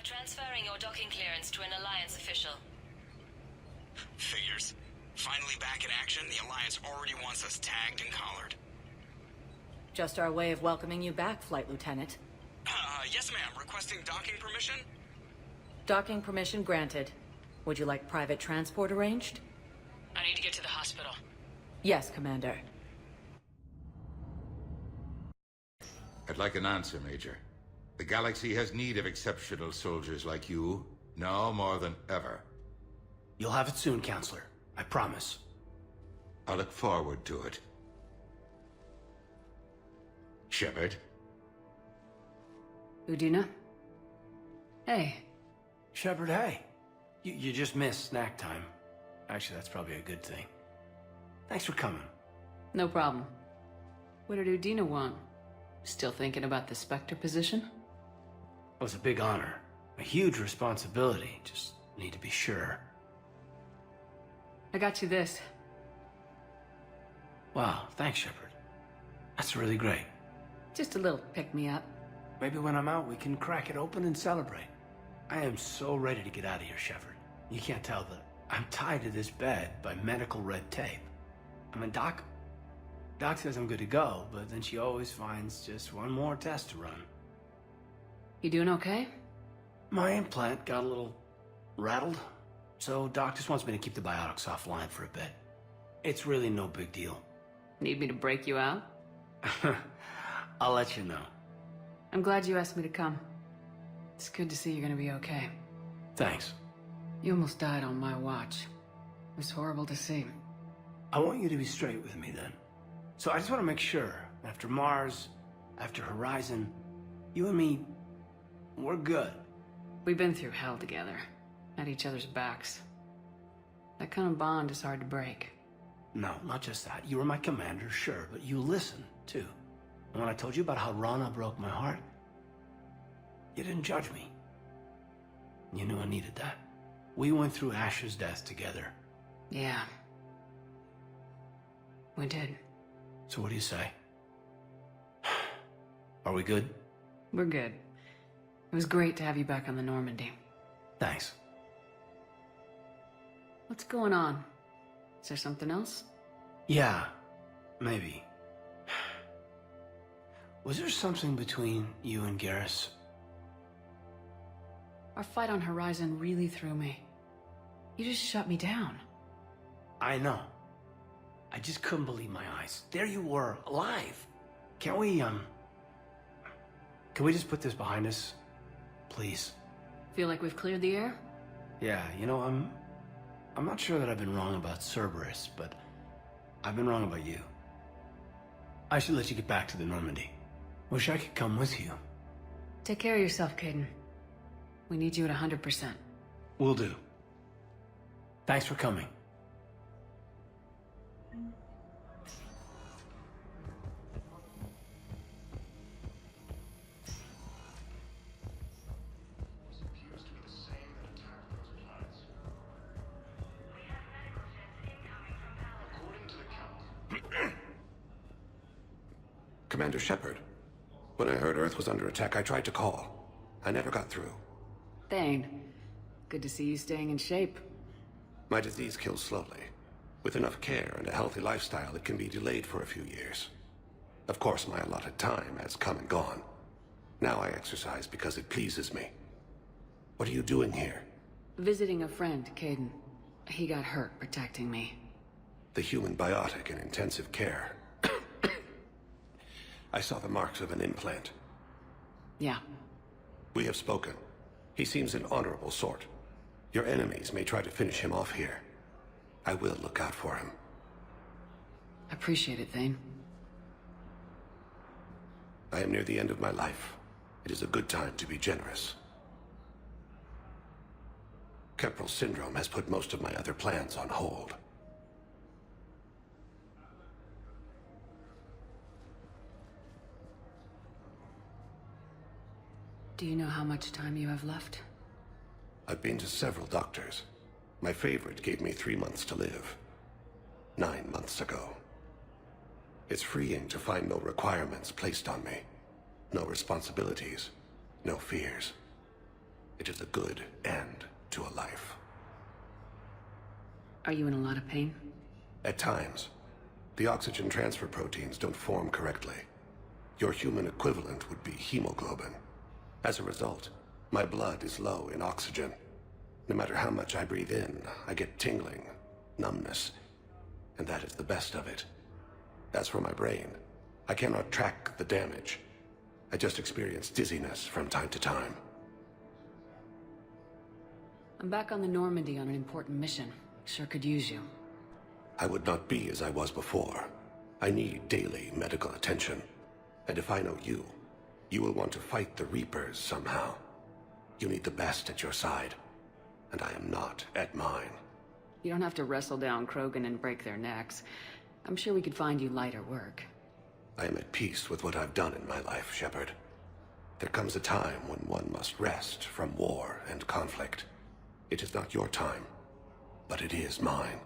Transferring your docking clearance to an Alliance official. Figures. Finally back in action, the Alliance already wants us tagged and collared. Just our way of welcoming you back, Flight Lieutenant. Yes ma'am. Requesting docking permission? Docking permission granted. Would you like private transport arranged? I need to get to the hospital. Yes, Commander. I'd like an answer, Major. The galaxy has need of exceptional soldiers like you, now more than ever. You'll have it soon, Counselor. I promise. I look forward to it. Shepard? Udina? Hey. Shepard, hey. You just missed snack time. Actually, that's probably a good thing. Thanks for coming. No problem. What did Udina want? Still thinking about the Spectre position? It was a big honor. A huge responsibility. Just need to be sure. I got you this. Wow, thanks, Shepard. That's really great. Just a little pick-me-up. Maybe when I'm out, we can crack it open and celebrate. I am so ready to get out of here, Shepard. You can't tell, but I'm tied to this bed by medical red tape. I mean, Doc says I'm good to go, but then she always finds just one more test to run. You doing okay? My implant got a little rattled, so Doc just wants me to keep the biotics offline for a bit. It's really no big deal. Need me to break you out? I'll let you know. I'm glad you asked me to come. It's good to see you're gonna be okay. Thanks. You almost died on my watch. It was horrible to see. I want you to be straight with me then. So I just want to make sure, after Mars, after Horizon, you and me, we're good. We've been through hell together, at each other's backs. That kind of bond is hard to break. No, not just that. You were my commander, sure, but you listened, too. And when I told you about how Rana broke my heart, you didn't judge me. You knew I needed that. We went through Ash's death together. Yeah. We did. So what do you say? Are we good? We're good. It was great to have you back on the Normandy. Thanks. What's going on? Is there something else? Yeah, maybe. Was there something between you and Garrus? Our fight on Horizon really threw me. You just shut me down. I know. I just couldn't believe my eyes. There you were, alive. Can we just put this behind us? Please. Feel like we've cleared the air? Yeah, you know, I'm not sure that I've been wrong about Cerberus, but I've been wrong about you. I should let you get back to the Normandy. Wish I could come with you. Take care of yourself, Caden. We need you at 100%. Will do. Thanks for coming. Commander Shepard. When I heard Earth was under attack, I tried to call. I never got through. Thane, good to see you staying in shape. My disease kills slowly. With enough care and a healthy lifestyle, it can be delayed for a few years. Of course, my allotted time has come and gone. Now I exercise because it pleases me. What are you doing here? Visiting a friend, Caden. He got hurt protecting me. The human biotic in intensive care. I saw the marks of an implant. Yeah. We have spoken. He seems an honorable sort. Your enemies may try to finish him off here. I will look out for him. Appreciate it, Thane. I am near the end of my life. It is a good time to be generous. Kemperl syndrome has put most of my other plans on hold. Do you know how much time you have left? I've been to several doctors. My favorite gave me 3 months to live. 9 months ago. It's freeing to find no requirements placed on me. No responsibilities. No fears. It is a good end to a life. Are you in a lot of pain? At times, the oxygen transfer proteins don't form correctly. Your human equivalent would be hemoglobin. As a result, my blood is low in oxygen. No matter how much I breathe in, I get tingling, numbness, and that is the best of it. As for my brain, I cannot track the damage. I just experience dizziness from time to time. I'm back on the Normandy on an important mission. Sure could use you. I would not be as I was before. I need daily medical attention. And if I know you, you will want to fight the Reapers somehow. You need the best at your side, and I am not at mine. You don't have to wrestle down Krogan and break their necks. I'm sure we could find you lighter work. I am at peace with what I've done in my life, Shepard. There comes a time when one must rest from war and conflict. It is not your time, but it is mine.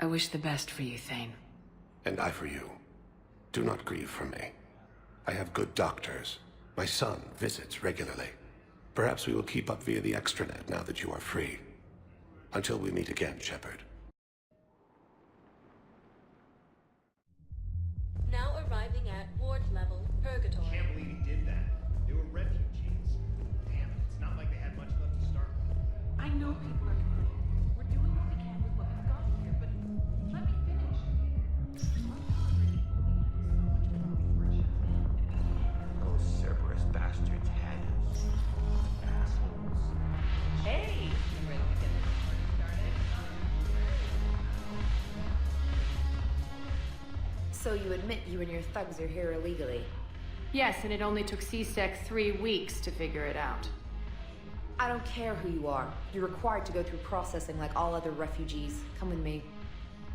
I wish the best for you, Thane. And I for you. Do not grieve for me. I have good doctors. My son visits regularly. Perhaps we will keep up via the extranet now that you are free. Until we meet again, Shepard. Now arriving at ward level purgatory. Can't believe he did that. They were refugees. Damn, it's not like they had much left to start with. I know people are complaining. We're doing what we can with what we've got here, but let me finish. Those Cerberus bastards had us. Assholes. Hey! You ready to get this party started? So you admit you and your thugs are here illegally? Yes, and it only took C-Sec 3 weeks to figure it out. I don't care who you are. You're required to go through processing like all other refugees. Come with me.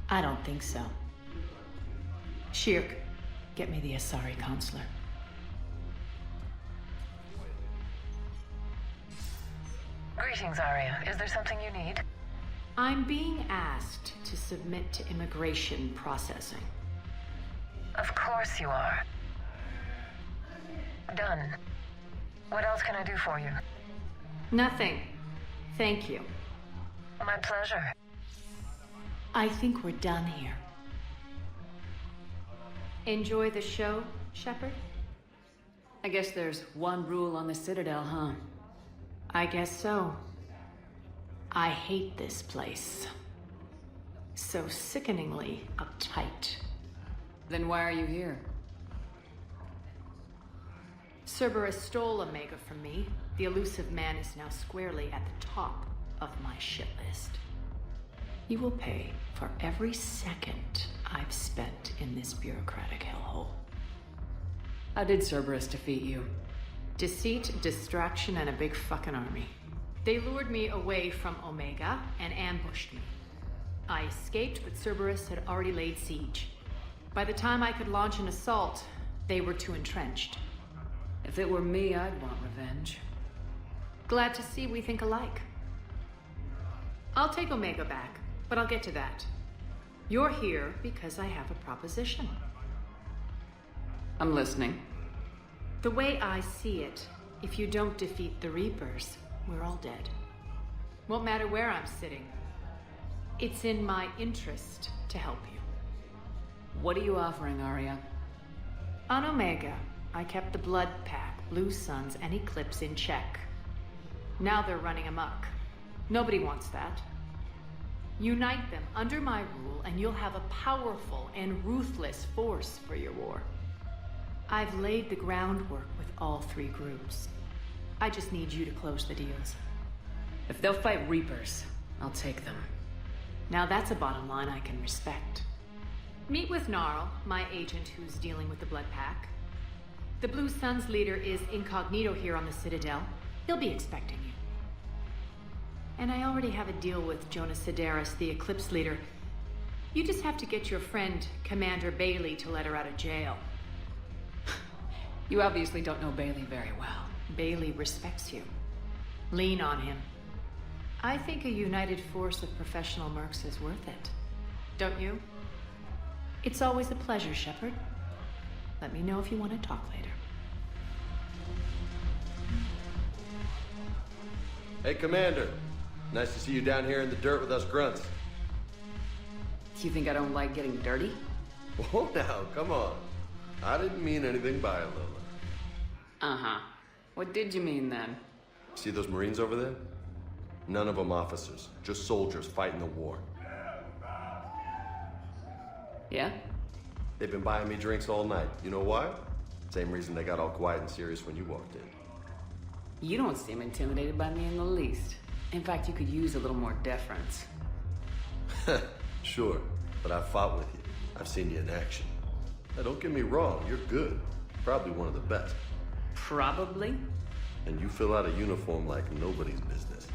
I don't think so. Shirk, get me the Asari consular. Greetings, Arya. Is there something you need? I'm being asked to submit to immigration processing. Of course you are. Done. What else can I do for you? Nothing. Thank you. My pleasure. I think we're done here. Enjoy the show, Shepard? I guess there's one rule on the Citadel, huh? I guess so. I hate this place. So sickeningly uptight. Then why are you here? Cerberus stole Omega from me. The elusive man is now squarely at the top of my shit list. You will pay for every second I've spent in this bureaucratic hellhole. How did Cerberus defeat you? Deceit, distraction, and a big fucking army. They lured me away from Omega and ambushed me. I escaped, but Cerberus had already laid siege. By the time I could launch an assault, they were too entrenched. If it were me, I'd want revenge. Glad to see we think alike. I'll take Omega back, but I'll get to that. You're here because I have a proposition. I'm listening. The way I see it, if you don't defeat the Reapers, we're all dead. Won't matter where I'm sitting. It's in my interest to help you. What are you offering, Arya? On Omega, I kept the Blood Pack, Blue Suns, and Eclipse in check. Now they're running amok. Nobody wants that. Unite them under my rule, and you'll have a powerful and ruthless force for your war. I've laid the groundwork with all three groups. I just need you to close the deals. If they'll fight Reapers, I'll take them. Now that's a bottom line I can respect. Meet with Gnarl, my agent who's dealing with the Blood Pack. The Blue Suns leader is incognito here on the Citadel. He'll be expecting you. And I already have a deal with Jonas Sidaris, the Eclipse leader. You just have to get your friend, Commander Bailey, to let her out of jail. You obviously don't know Bailey very well. Bailey respects you. Lean on him. I think a united force of professional mercs is worth it. Don't you? It's always a pleasure, Shepard. Let me know if you want to talk later. Hey, Commander. Nice to see you down here in the dirt with us grunts. You think I don't like getting dirty? Oh, now, come on. I didn't mean anything by it, Lola. Uh-huh. What did you mean then? See those Marines over there? None of them officers, just soldiers fighting the war. Yeah? They've been buying me drinks all night. You know why? Same reason they got all quiet and serious when you walked in. You don't seem intimidated by me in the least. In fact, you could use a little more deference. Sure, but I've fought with you. I've seen you in action. Now, don't get me wrong, you're good. Probably one of the best. Probably? And you fill out a uniform like nobody's business.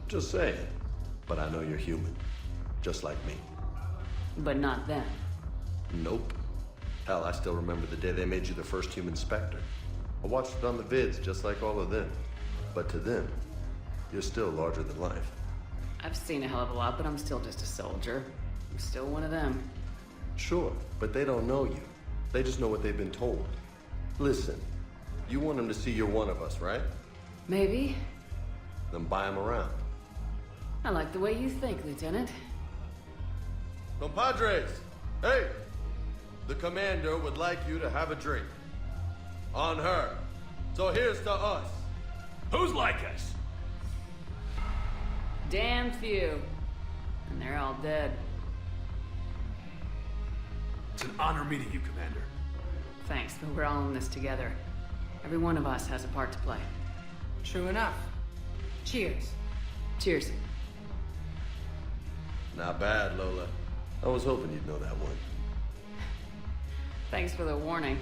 Just saying. But I know you're human. Just like me. But not them. Nope. Hell, I still remember the day they made you the first human Spectre. I watched it on the vids, just like all of them. But to them, you're still larger than life. I've seen a hell of a lot, but I'm still just a soldier. I'm still one of them. Sure, but they don't know you. They just know what they've been told. Listen, you want them to see you're one of us, right? Maybe. Then buy them around. I like the way you think, Lieutenant. Compadres! Hey! The commander would like you to have a drink. On her. So here's to us. Who's like us? Damn few. And they're all dead. It's an honor meeting you, Commander. Thanks, but we're all in this together. Every one of us has a part to play. True enough. Cheers. Cheers. Not bad, Lola. I was hoping you'd know that one. Thanks for the warning.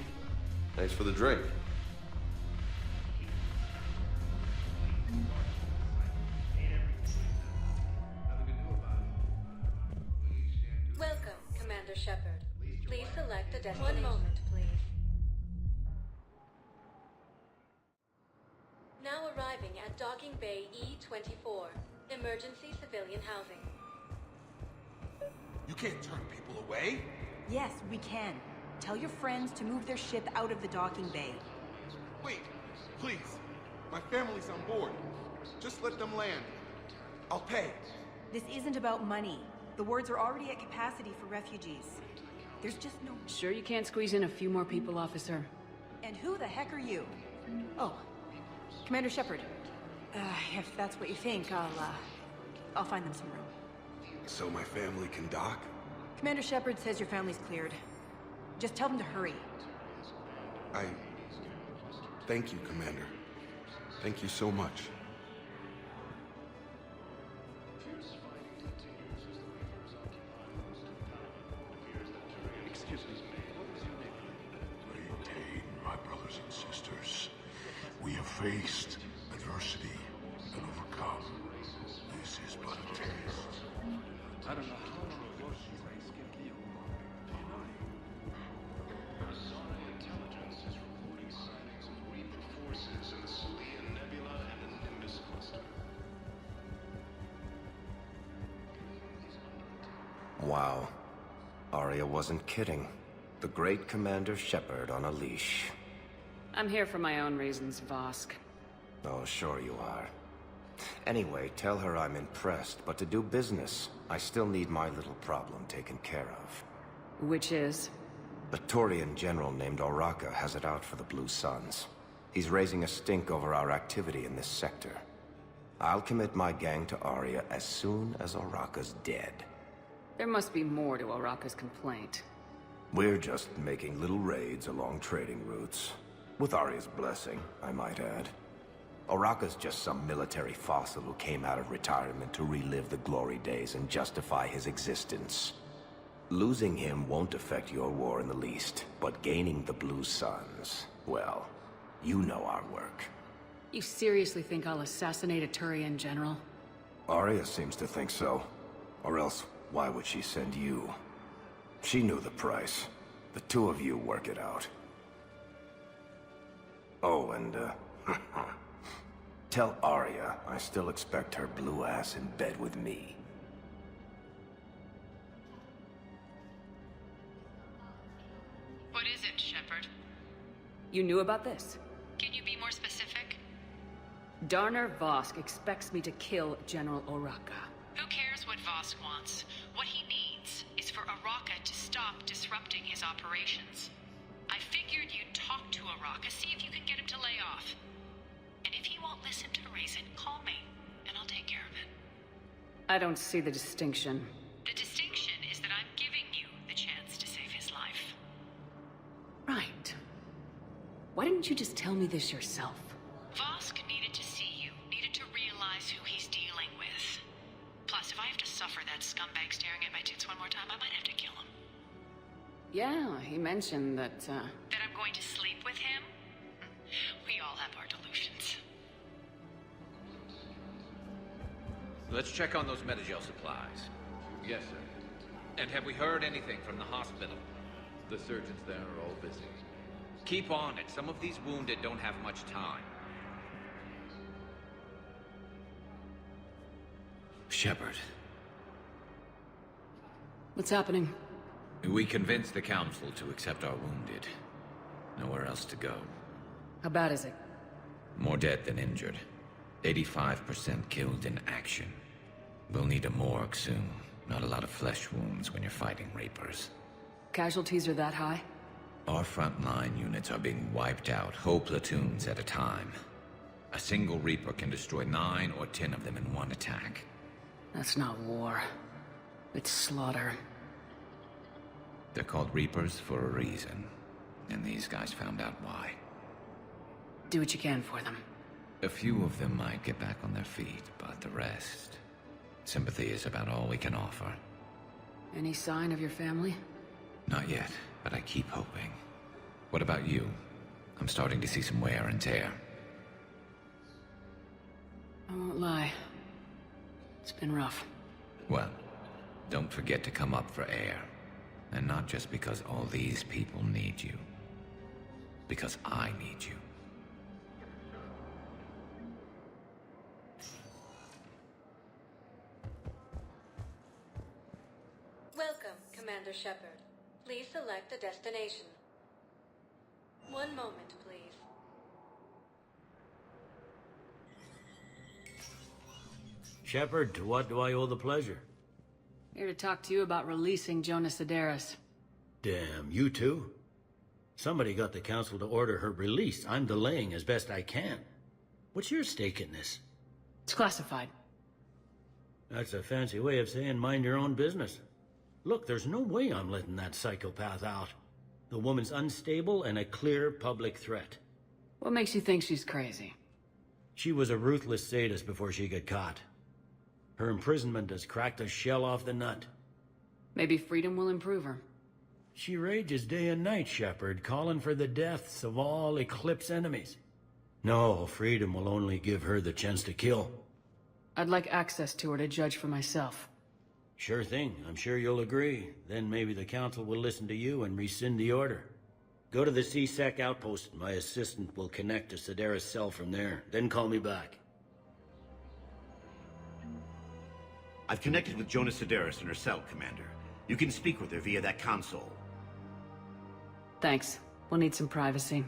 Thanks for the drink. Welcome, Commander Shepard. Please select a destination. 1 moment, please. Now arriving at Docking Bay E-24. Emergency civilian housing. You can't turn people away. Yes, we can. Tell your friends to move their ship out of the docking bay. Wait, please. My family's on board. Just let them land. I'll pay. This isn't about money. The wards are already at capacity for refugees. There's just no... Sure you can't squeeze in a few more people, officer? And who the heck are you? Oh, Commander Shepard. If that's what you think, I'll find them some room. So my family can dock? Commander Shepard says your family's cleared. Just tell them to hurry. Thank you, Commander. Thank you so much. Excuse me. Maintain, my brothers and sisters. We have faced adversity and overcome. This is but a test. I don't know how long it was you escaped the intelligence is reporting sightings of Reaper forces in the Salian Nebula and the Nimbus cluster. Wow. Arya wasn't kidding. The great Commander Shepard on a leash. I'm here for my own reasons, Vosk. Oh, sure you are. Anyway, tell her I'm impressed, but to do business, I still need my little problem taken care of. Which is? A Turian general named Oraka has it out for the Blue Suns. He's raising a stink over our activity in this sector. I'll commit my gang to Arya as soon as Oraka's dead. There must be more to Oraka's complaint. We're just making little raids along trading routes. With Arya's blessing, I might add. Oraka's just some military fossil who came out of retirement to relive the glory days and justify his existence. Losing him won't affect your war in the least, but gaining the Blue Suns, well, you know our work. You seriously think I'll assassinate a Turian general? Arya seems to think so. Or else, why would she send you? She knew the price. The two of you work it out. Oh, and, tell Arya I still expect her blue ass in bed with me. What is it, Shepard? You knew about this? Can you be more specific? Darner Vosk expects me to kill General Oraka. Who cares what Vosk wants? What he needs is for Araka to stop disrupting his operations. I figured you'd talk to Araka, see if you can get him to lay off. And if he won't listen to reason, call me, and I'll take care of it. I don't see the distinction. The distinction is that I'm giving you the chance to save his life. Right. Why didn't you just tell me this yourself? Vosk needed to see you, needed to realize who he's dealing with. Plus, if I have to suffer that scumbag staring at my tits one more time, I might have to kill him. Yeah, he mentioned that, That I'm going to sleep with him? We all have our delusions. Let's check on those Metagel supplies. Yes, sir. And have we heard anything from the hospital? The surgeons there are all busy. Keep on it. Some of these wounded don't have much time. Shepard. What's happening? We convinced the Council to accept our wounded. Nowhere else to go. How bad is it? More dead than injured. 85% killed in action. We'll need a morgue soon. Not a lot of flesh wounds when you're fighting Reapers. Casualties are that high? Our frontline units are being wiped out, whole platoons at a time. A single Reaper can destroy 9 or 10 of them in one attack. That's not war. It's slaughter. They're called Reapers for a reason. And these guys found out why. Do what you can for them. A few of them might get back on their feet, but the rest... Sympathy is about all we can offer. Any sign of your family? Not yet, but I keep hoping. What about you? I'm starting to see some wear and tear. I won't lie. It's been rough. Well, don't forget to come up for air. And not just because all these people need you. Because I need you. Welcome, Commander Shepard. Please select a destination. One moment, please. Shepard, to what do I owe the pleasure? Here to talk to you about releasing Jonas Sedaris. Damn, you too? Somebody got the Council to order her release. I'm delaying as best I can. What's your stake in this? It's classified. That's a fancy way of saying mind your own business. Look, there's no way I'm letting that psychopath out. The woman's unstable and a clear public threat. What makes you think she's crazy? She was a ruthless sadist before she got caught. Her imprisonment has cracked a shell off the nut. Maybe freedom will improve her. She rages day and night, Shepard, calling for the deaths of all Eclipse enemies. No, freedom will only give her the chance to kill. I'd like access to her to judge for myself. Sure thing. I'm sure you'll agree. Then maybe the Council will listen to you and rescind the order. Go to the C-Sec outpost. My assistant will connect to Sedaris' cell from there. Then call me back. I've connected with Jonas Sedaris in her cell, Commander. You can speak with her via that console. Thanks. We'll need some privacy.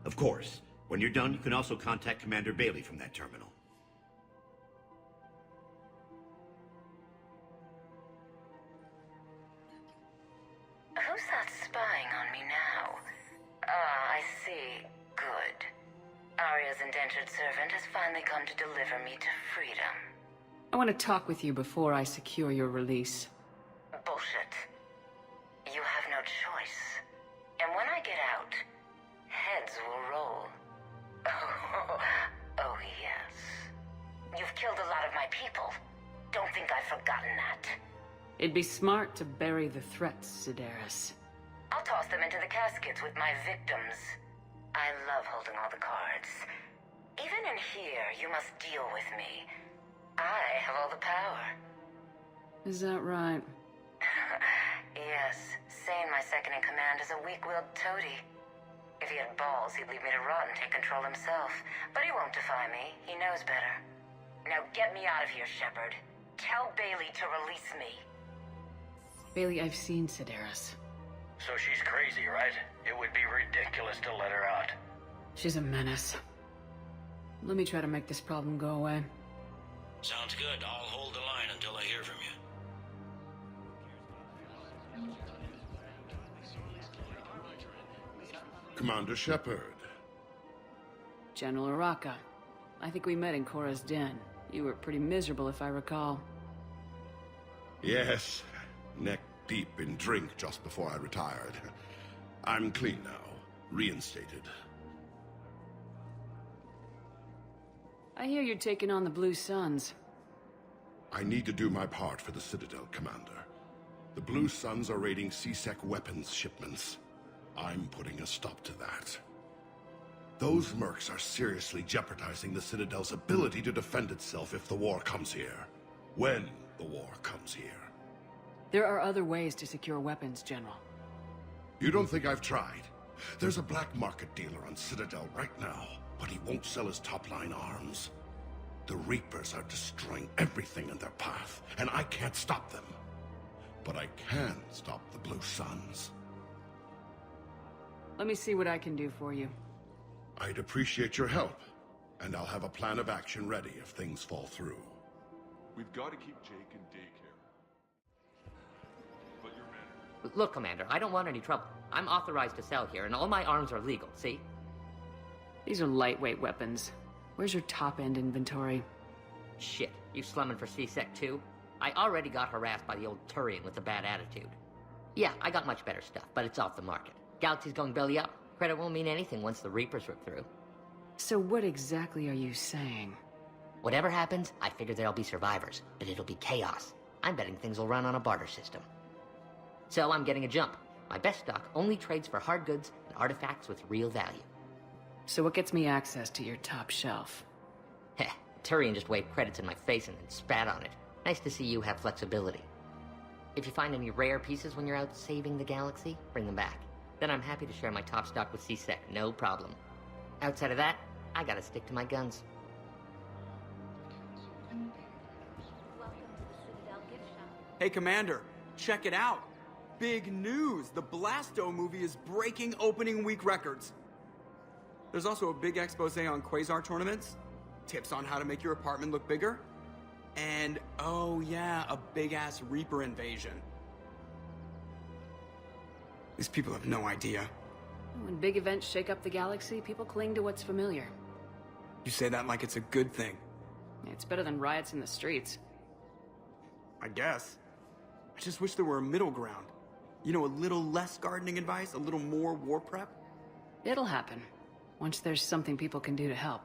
Of course. When you're done, you can also contact Commander Bailey from that terminal. Who's that spying on me now? Ah, I see. Good. Arya's indentured servant has finally come to deliver me to freedom. I want to talk with you before I secure your release. Bullshit. You have no choice. And when I get out, heads will roll. Oh, yes. You've killed a lot of my people. Don't think I've forgotten that. It'd be smart to bury the threats, Sedaris. I'll toss them into the caskets with my victims. I love holding all the cards. Even in here, you must deal with me. I have all the power. Is that right? Yes, Sane, my second-in-command, is a weak-willed toady. If he had balls, he'd leave me to rot and take control himself. But he won't defy me. He knows better. Now get me out of here, Shepard. Tell Bailey to release me. Bailey, I've seen Sedaris. So she's crazy, right? It would be ridiculous to let her out. She's a menace. Let me try to make this problem go away. Sounds good. I'll hold the line until I hear from you. Commander Shepard. General Araka. I think we met in Korra's den. You were pretty miserable, if I recall. Yes, neck deep in drink just before I retired. I'm clean now, reinstated. I hear you're taking on the Blue Suns. I need to do my part for the Citadel, Commander. The Blue Suns are raiding C-Sec weapons shipments. I'm putting a stop to that. Those mercs are seriously jeopardizing the Citadel's ability to defend itself if the war comes here. When the war comes here. There are other ways to secure weapons, General. You don't think I've tried? There's a black market dealer on Citadel right now, but he won't sell his top-line arms. The Reapers are destroying everything in their path, and I can't stop them. But I can stop the Blue Suns. Let me see what I can do for you. I'd appreciate your help, and I'll have a plan of action ready if things fall through. We've got to keep Jake in daycare. But your man... Look, Commander, I don't want any trouble. I'm authorized to sell here, and all my arms are legal, see? These are lightweight weapons. Where's your top-end inventory? Shit, you slumming for C-Sec too? I already got harassed by the old Turian with a bad attitude. Yeah, I got much better stuff, but it's off the market. Galaxy's going belly up. Credit won't mean anything once the Reapers rip through. So what exactly are you saying? Whatever happens, I figure there'll be survivors, but it'll be chaos. I'm betting things will run on a barter system. So I'm getting a jump. My best stock only trades for hard goods and artifacts with real value. So what gets me access to your top shelf? Heh, Turian just waved credits in my face and then spat on it. Nice to see you have flexibility. If you find any rare pieces when you're out saving the galaxy, bring them back. Then I'm happy to share my top stock with C-Sec, no problem. Outside of that, I gotta stick to my guns. Hey, Commander, check it out. Big news! The Blasto movie is breaking opening week records. There's also a big expose on Quasar tournaments, tips on how to make your apartment look bigger, and, oh yeah, a big-ass Reaper invasion. These people have no idea. When big events shake up the galaxy, people cling to what's familiar. You say that like it's a good thing. It's better than riots in the streets. I guess. I just wish there were a middle ground. You know, a little less gardening advice, a little more war prep. It'll happen, once there's something people can do to help.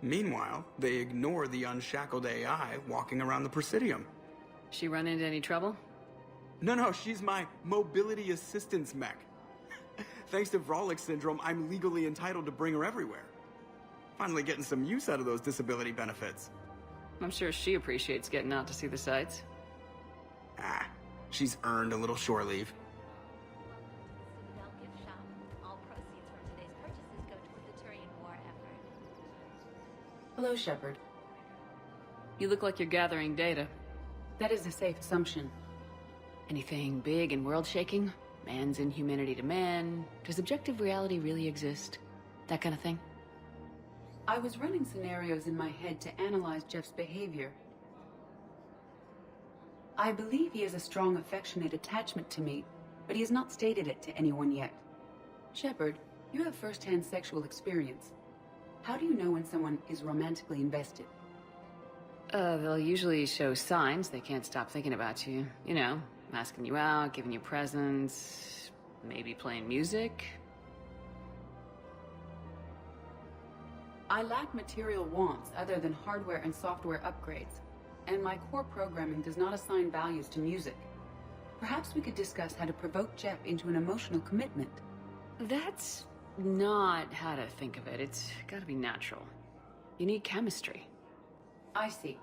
Meanwhile, they ignore the unshackled AI walking around the Presidium. She run into any trouble? No, she's my mobility assistance mech. Thanks to Vrolic syndrome, I'm legally entitled to bring her everywhere. Finally getting some use out of those disability benefits. I'm sure she appreciates getting out to see the sights. She's earned a little shore leave. Hello, Shepard. You look like you're gathering data. That is a safe assumption. Anything big and world-shaking? Man's inhumanity to man? Does objective reality really exist? That kind of thing? I was running scenarios in my head to analyze Jeff's behavior. I believe he has a strong affectionate attachment to me, but he has not stated it to anyone yet. Shepard, you have first-hand sexual experience. How do you know when someone is romantically invested? They'll usually show signs they can't stop thinking about you. You know, asking you out, giving you presents, maybe playing music. I lack material wants other than hardware and software upgrades, and my core programming does not assign values to music. Perhaps we could discuss how to provoke Jeff into an emotional commitment. That's not how to think of it. It's gotta be natural. You need chemistry. I see.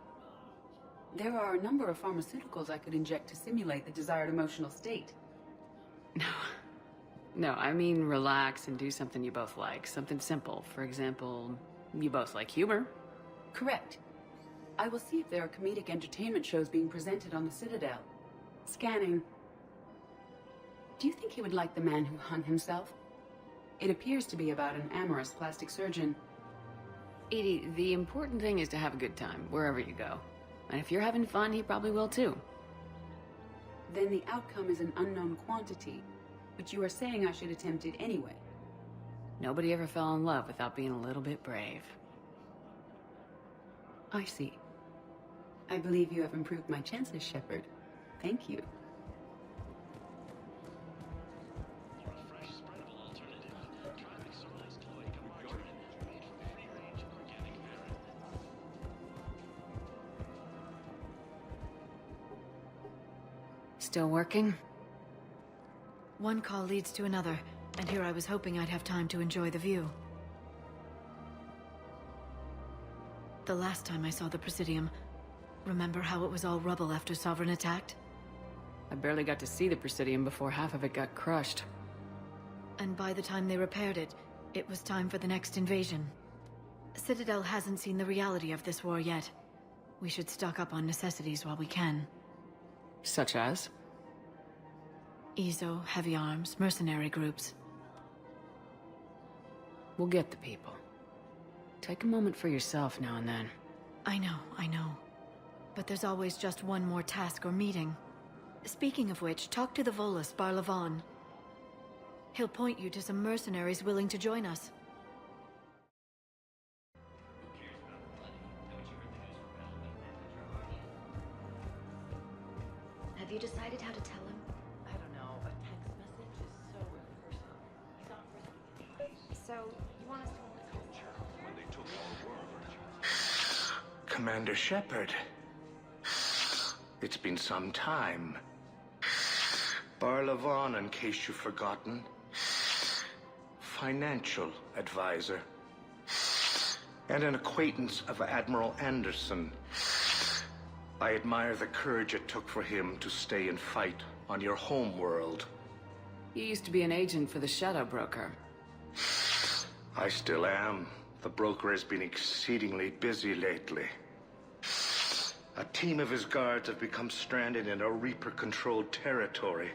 There are a number of pharmaceuticals I could inject to simulate the desired emotional state. No, I mean relax and do something you both like. Something simple. For example, you both like humor. Correct. I will see if there are comedic entertainment shows being presented on the Citadel. Scanning. Do you think he would like the man who hung himself? It appears to be about an amorous plastic surgeon. Edie, the important thing is to have a good time, wherever you go. And if you're having fun, he probably will too. Then the outcome is an unknown quantity, but you are saying I should attempt it anyway. Nobody ever fell in love without being a little bit brave. I see. I believe you have improved my chances, Shepard. Thank you. Still working? One call leads to another, and here I was hoping I'd have time to enjoy the view. The last time I saw the Presidium, remember how it was all rubble after Sovereign attacked? I barely got to see the Presidium before half of it got crushed. And by the time they repaired it, it was time for the next invasion. Citadel hasn't seen the reality of this war yet. We should stock up on necessities while we can. Such as? EZO, heavy arms, mercenary groups. We'll get the people. Take a moment for yourself now and then. I know. But there's always just one more task or meeting. Speaking of which, talk to the Volus, Barlavon. He'll point you to some mercenaries willing to join us. Have you decided how to tell him? I don't know. A text message is so impersonal. He's not risking. So, you want us to Commander Shepard. It's been some time. Barlavon, in case you've forgotten. Financial advisor. And an acquaintance of Admiral Anderson. I admire the courage it took for him to stay and fight on your home world. You used to be an agent for the Shadow Broker. I still am. The broker has been exceedingly busy lately. A team of his guards have become stranded in a Reaper-controlled territory.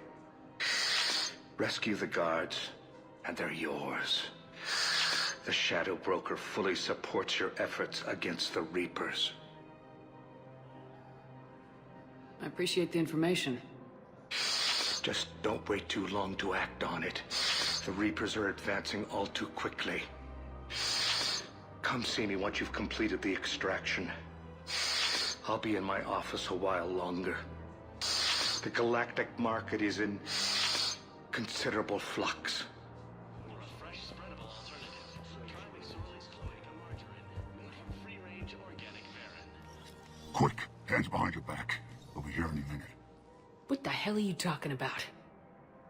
Rescue the guards, and they're yours. The Shadow Broker fully supports your efforts against the Reapers. I appreciate the information. Just don't wait too long to act on it. The Reapers are advancing all too quickly. Come see me once you've completed the extraction. I'll be in my office a while longer. The galactic market is in considerable flux. Quick, hands behind your back. We'll be here any minute. What the hell are you talking about?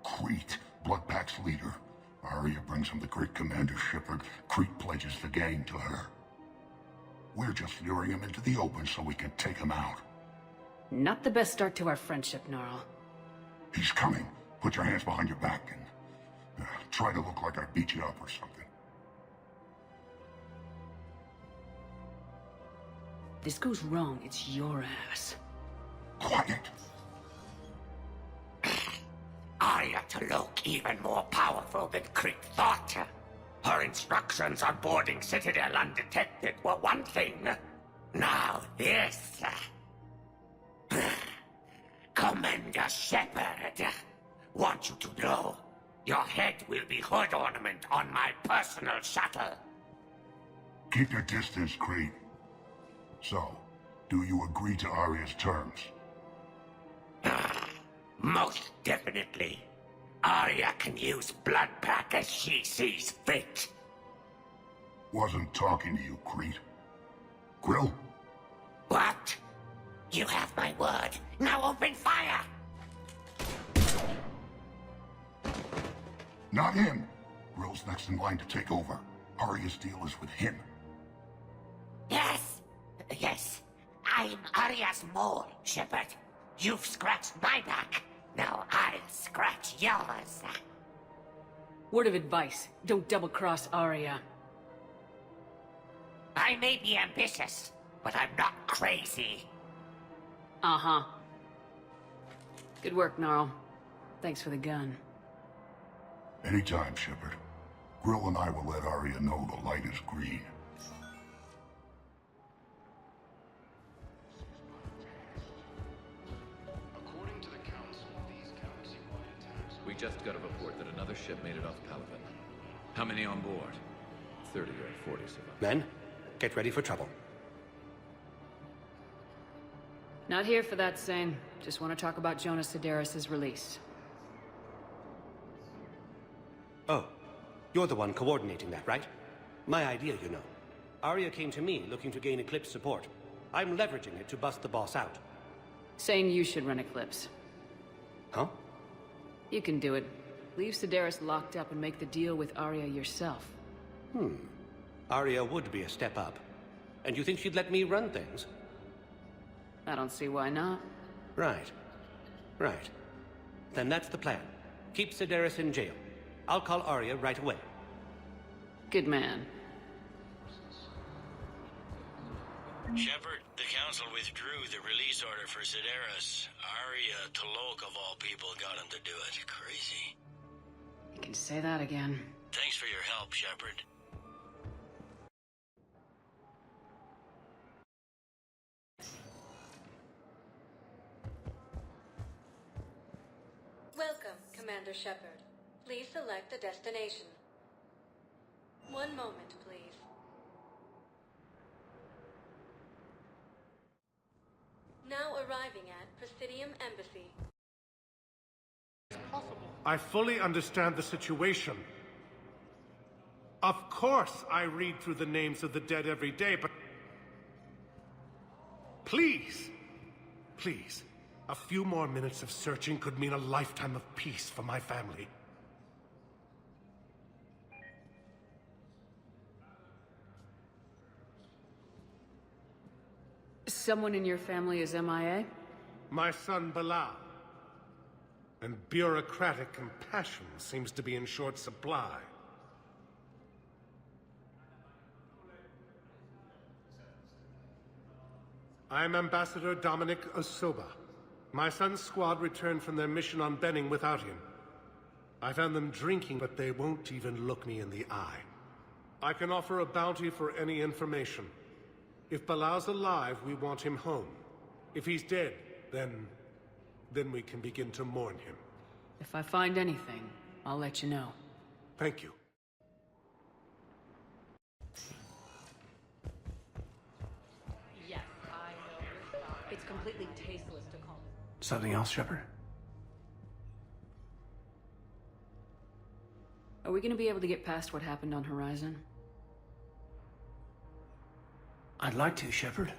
Crete, Bloodpack's leader. Arya brings him the great Commander Shepard. Crete pledges the gang to her. We're just luring him into the open so we can take him out. Not the best start to our friendship, Gnarl. He's coming. Put your hands behind your back and try to look like I beat you up or something. This goes wrong, it's your ass. Quiet. Arya to look even more powerful than Crete thought. Her instructions on boarding Citadel undetected were one thing. Now this. Commander Shepard, want you to know, your head will be hood ornament on my personal shuttle. Keep your distance, Crete. So, do you agree to Arya's terms? Most definitely. Arya can use Bloodpack as she sees fit. Wasn't talking to you, Crete. Grill? What? You have my word. Now open fire! Not him. Grill's next in line to take over. Arya's deal is with him. Yes. I'm Arya's mole, Shepard. You've scratched my back. Now I'll scratch yours. Word of advice, don't double-cross Arya. I may be ambitious, but I'm not crazy. Uh-huh. Good work, Gnarl. Thanks for the gun. Anytime, Shepard. Grill and I will let Arya know the light is green. We just got a report that another ship made it off Palaven. How many on board? 30 or 40 survived. Men, get ready for trouble. Not here for that, Sane. Just want to talk about Jonas Sedaris' release. Oh, you're the one coordinating that, right? My idea, you know. Arya came to me looking to gain Eclipse support. I'm leveraging it to bust the boss out. Sane, you should run Eclipse. Huh? You can do it. Leave Sedaris locked up and make the deal with Arya yourself. Arya would be a step up. And you think she'd let me run things? I don't see why not. Right. Right. Then that's the plan. Keep Sedaris in jail. I'll call Arya right away. Good man. Shepard, the Council withdrew the release order for Sedaris. Arya T'Loak, of all people, got him to do it. Crazy. You can say that again. Thanks for your help, Shepard. Welcome, Commander Shepard. Please select a destination. One moment, please. Now arriving at Presidium Embassy. I fully understand the situation. Of course I read through the names of the dead every day, but... Please! Please. A few more minutes of searching could mean a lifetime of peace for my family. Someone in your family is MIA? My son Bilal. And bureaucratic compassion seems to be in short supply. I'm Ambassador Dominic Osoba. My son's squad returned from their mission on Benning without him. I found them drinking, but they won't even look me in the eye. I can offer a bounty for any information. If Bilal's alive, we want him home. If he's dead, then we can begin to mourn him. If I find anything, I'll let you know. Thank you. Yes, I know. It's completely tasteless to call it. Something else, Shepard? Are we gonna be able to get past what happened on Horizon? I'd like to, Shepard.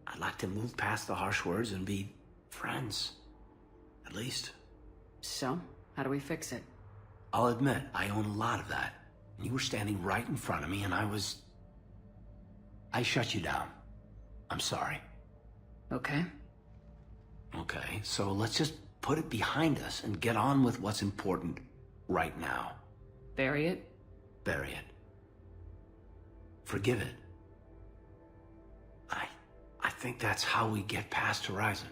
I'd like to move past the harsh words and be friends. At least. So, how do we fix it? I'll admit, I own a lot of that. You were standing right in front of me and I shut you down. I'm sorry. Okay. Okay, so let's just put it behind us and get on with what's important right now. Bury it? Bury it. Forgive it. I think that's how we get past Horizon.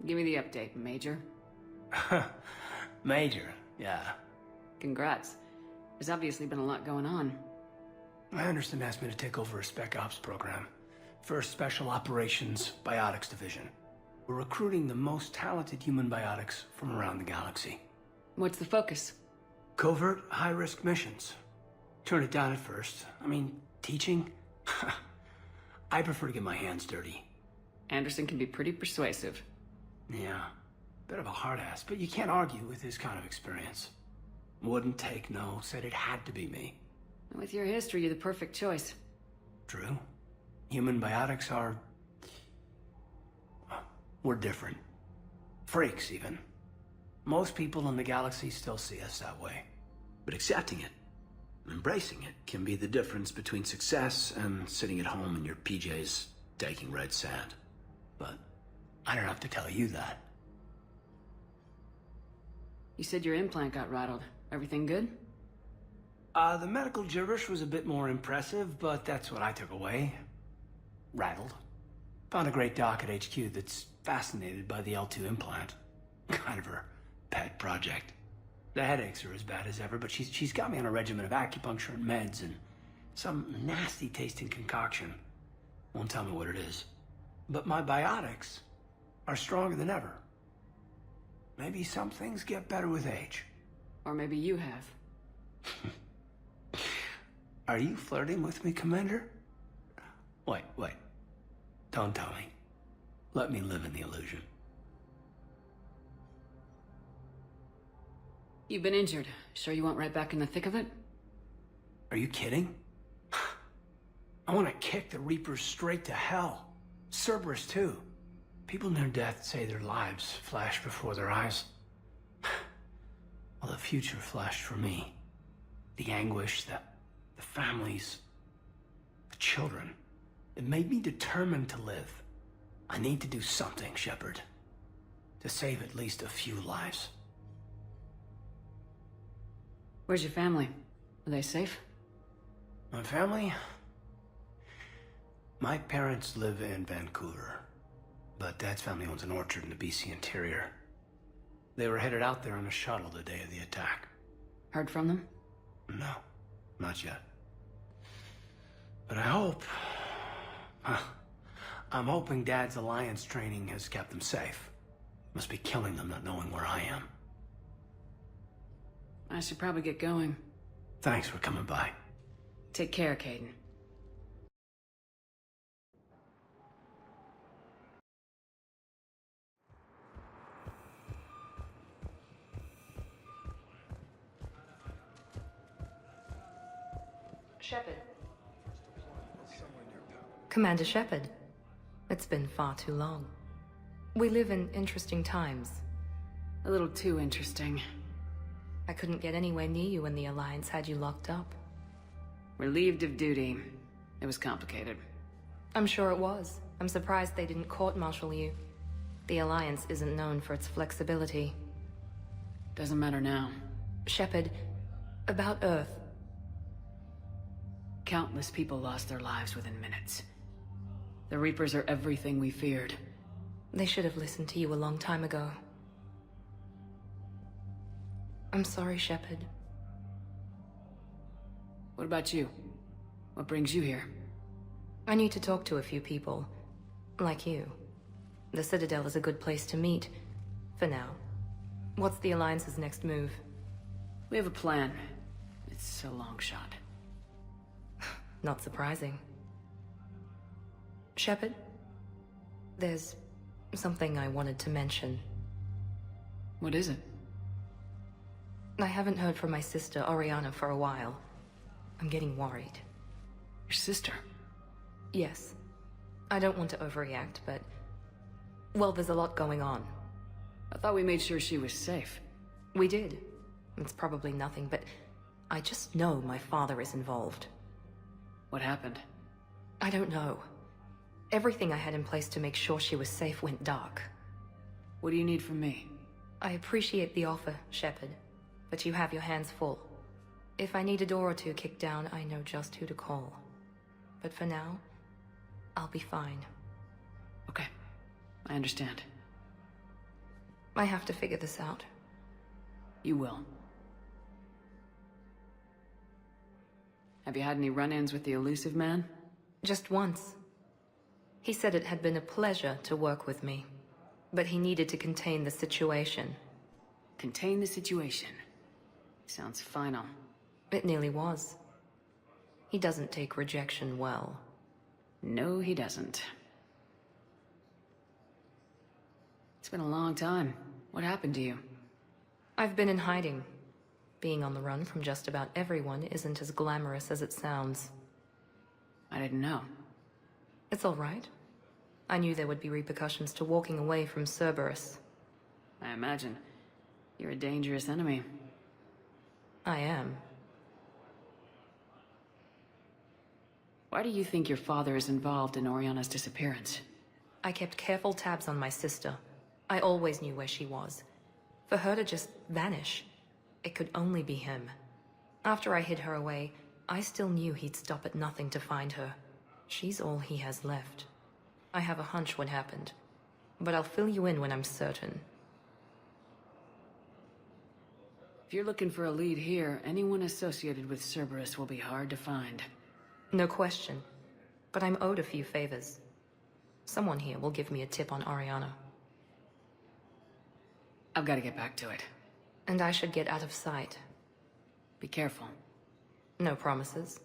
Give me the update, Major. Major, yeah. Congrats. There's obviously been a lot going on. Anderson asked me to take over a Spec Ops program. First Special Operations Biotics Division. We're recruiting the most talented human biotics from around the galaxy. What's the focus? Covert, high-risk missions. Turn it down at first. I mean, teaching? I prefer to get my hands dirty. Anderson can be pretty persuasive. Yeah, bit of a hard ass, but you can't argue with his kind of experience. Wouldn't take no, said it had to be me. With your history, you're the perfect choice. True. Human biotics are... we're different. Freaks, even. Most people in the galaxy still see us that way. But accepting it, embracing it, can be the difference between success and sitting at home in your PJs taking red sand. But I don't have to tell you that. You said your implant got rattled. Everything good? The medical gibberish was a bit more impressive, but that's what I took away. Rattled. Found a great doc at HQ that's fascinated by the L2 implant. Kind of her pet project. The headaches are as bad as ever, but she's got me on a regimen of acupuncture and meds and some nasty-tasting concoction. Won't tell me what it is. But my biotics are stronger than ever. Maybe some things get better with age. Or maybe you have. Are you flirting with me, Commander? Wait. Don't tell me. Let me live in the illusion. You've been injured. Sure you want right back in the thick of it? Are you kidding? I want to kick the Reapers straight to hell. Cerberus, too. People near death say their lives flash before their eyes. Well, the future flashed for me. The anguish, the families, the children. It made me determined to live. I need to do something, Shepard. To save at least a few lives. Where's your family? Are they safe? My family? My parents live in Vancouver, but Dad's family owns an orchard in the BC interior. They were headed out there on a shuttle the day of the attack. Heard from them? No, not yet. But I hope... I'm hoping Dad's Alliance training has kept them safe. Must be killing them not knowing where I am. I should probably get going. Thanks for coming by. Take care, Caden. Shepard. Commander Shepard. It's been far too long. We live in interesting times. A little too interesting. I couldn't get anywhere near you when the Alliance had you locked up. Relieved of duty. It was complicated. I'm sure it was. I'm surprised they didn't court-martial you. The Alliance isn't known for its flexibility. Doesn't matter now. Shepard, about Earth. Countless people lost their lives within minutes. The Reapers are everything we feared. They should have listened to you a long time ago. I'm sorry, Shepard. What about you? What brings you here? I need to talk to a few people. Like you. The Citadel is a good place to meet. For now. What's the Alliance's next move? We have a plan. It's a long shot. Not surprising. Shepard? There's something I wanted to mention. What is it? I haven't heard from my sister, Oriana, for a while. I'm getting worried. Your sister? Yes. I don't want to overreact, but... well, there's a lot going on. I thought we made sure she was safe. We did. It's probably nothing, but... I just know my father is involved. What happened? I don't know. Everything I had in place to make sure she was safe went dark. What do you need from me? I appreciate the offer, Shepard, but you have your hands full. If I need a door or two kicked down, I know just who to call. But for now, I'll be fine. Okay. I understand. I have to figure this out. You will. Have you had any run-ins with the elusive man? Just once. He said it had been a pleasure to work with me, but he needed to contain the situation. Contain the situation? Sounds final. It nearly was. He doesn't take rejection well. No, he doesn't. It's been a long time. What happened to you? I've been in hiding. Being on the run from just about everyone isn't as glamorous as it sounds. I didn't know. It's all right. I knew there would be repercussions to walking away from Cerberus. I imagine. You're a dangerous enemy. I am. Why do you think your father is involved in Oriana's disappearance? I kept careful tabs on my sister. I always knew where she was. For her to just vanish, it could only be him. After I hid her away, I still knew he'd stop at nothing to find her. She's all he has left. I have a hunch what happened, but I'll fill you in when I'm certain. If you're looking for a lead here, anyone associated with Cerberus will be hard to find. No question. But I'm owed a few favors. Someone here will give me a tip on Ariana. I've got to get back to it. And I should get out of sight. Be careful. No promises.